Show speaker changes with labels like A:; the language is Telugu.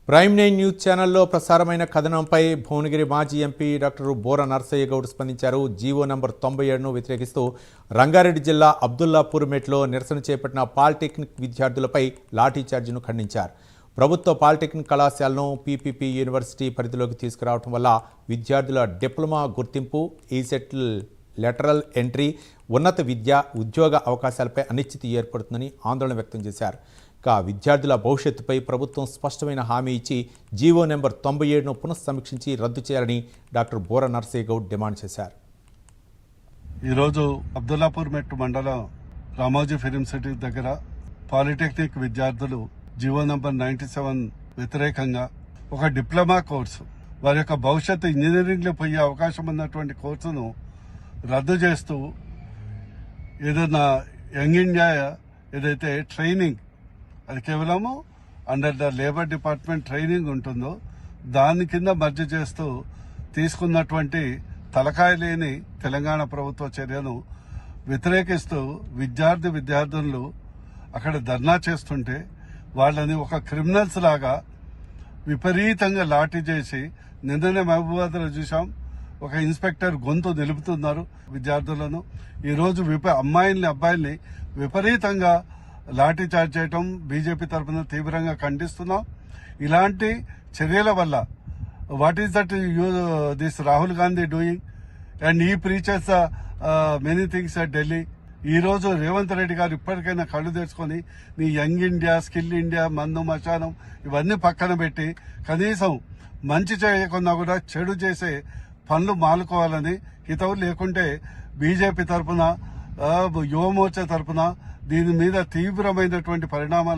A: ప్రైమ్9 న్యూస్ ఛానల్లో ప్రసారమైన కథనంపై భువనగిరి మాజీ ఎంపీ డాక్టర్ బోర నర్సయ్య గౌడ్ స్పందించారు. జీవో నంబర్ 97ను వ్యతిరేకిస్తూ రంగారెడ్డి జిల్లా అబ్దుల్లాపూర్ మెట్లో నిరసన చేపట్టిన పాలిటెక్నిక్ విద్యార్థులపై లాఠీచార్జిను ఖండించారు. ప్రభుత్వ పాలిటెక్నిక్ కళాశాలను పీపీపీ యూనివర్సిటీ పరిధిలోకి తీసుకురావడం వల్ల విద్యార్థుల డిప్లొమా గుర్తింపు, ఈసెట్ లెటరల్ ఎంట్రీ, ఉన్నత విద్య, ఉద్యోగ అవకాశాలపై అనిశ్చితి ఏర్పడుతుందని ఆందోళన వ్యక్తం చేశారు. విద్యార్థుల భవిష్యత్తుపై ప్రభుత్వం స్పష్టమైన హామీ ఇచ్చి జీవో నెంబర్ 97ను పునఃసమీక్షించి రద్దు చేయాలని డాక్టర్ బోర నర్సయ్య గౌడ్ డిమాండ్ చేశారు.
B: ఈరోజు అబ్దుల్లాపూర్ మెట్టు మండలం రామోజీ ఫిలిం సిటీ దగ్గర పాలిటెక్నిక్ విద్యార్థులు జీవో నెంబర్ 97 వ్యతిరేకంగా ఒక డిప్లొమా కోర్సు, వారి యొక్క భవిష్యత్తు ఇంజనీరింగ్ లో పోయే అవకాశం ఉన్నటువంటి కోర్సును రద్దు చేస్తూ ఏదైనా యంగ్ ఇండియా ఏదైతే ట్రైనింగ్, అది కేవలము under the labour department training ఉంటుందో దాని కింద మర్జ్ చేస్తూ తీసుకున్నటువంటి తలకాయ లేని తెలంగాణ ప్రభుత్వ చర్యను వ్యతిరేకిస్తూ విద్యార్థులు అక్కడ ధర్నా చేస్తుంటే వాళ్ళని ఒక క్రిమినల్స్ లాగా విపరీతంగా లాఠీ చేసి, నిన్ననే మహబూబాబాద్లో చూసాం, ఒక ఇన్స్పెక్టర్ గొంతు నిలుపుతున్నారు విద్యార్థులను. ఈరోజు అబ్బాయిల్ని విపరీతంగా లాఠీ చార్జ్ చేయటం బీజేపీ తరఫున తీవ్రంగా ఖండిస్తున్నాం. ఇలాంటి చర్యల వల్ల what is that this Rahul Gandhi doing and he preaches many things at Delhi. ఈ రోజు రేవంత్ రెడ్డి గారు ఇప్పటికైనా కళ్ళు తెచ్చుకొని నీ యంగ్ ఇండియా, స్కిల్ ఇండియా, మందు మచానం ఇవన్నీ పక్కన పెట్టి కనీసం మంచి చేయకుండా కూడా చెడు చేసే పనులు మానుకోవాలని హితవు. లేకుంటే బీజేపీ తరఫున, యువమోర్చా తరఫున దీని మీద తీవ్రమైనటువంటి పరిణామాలు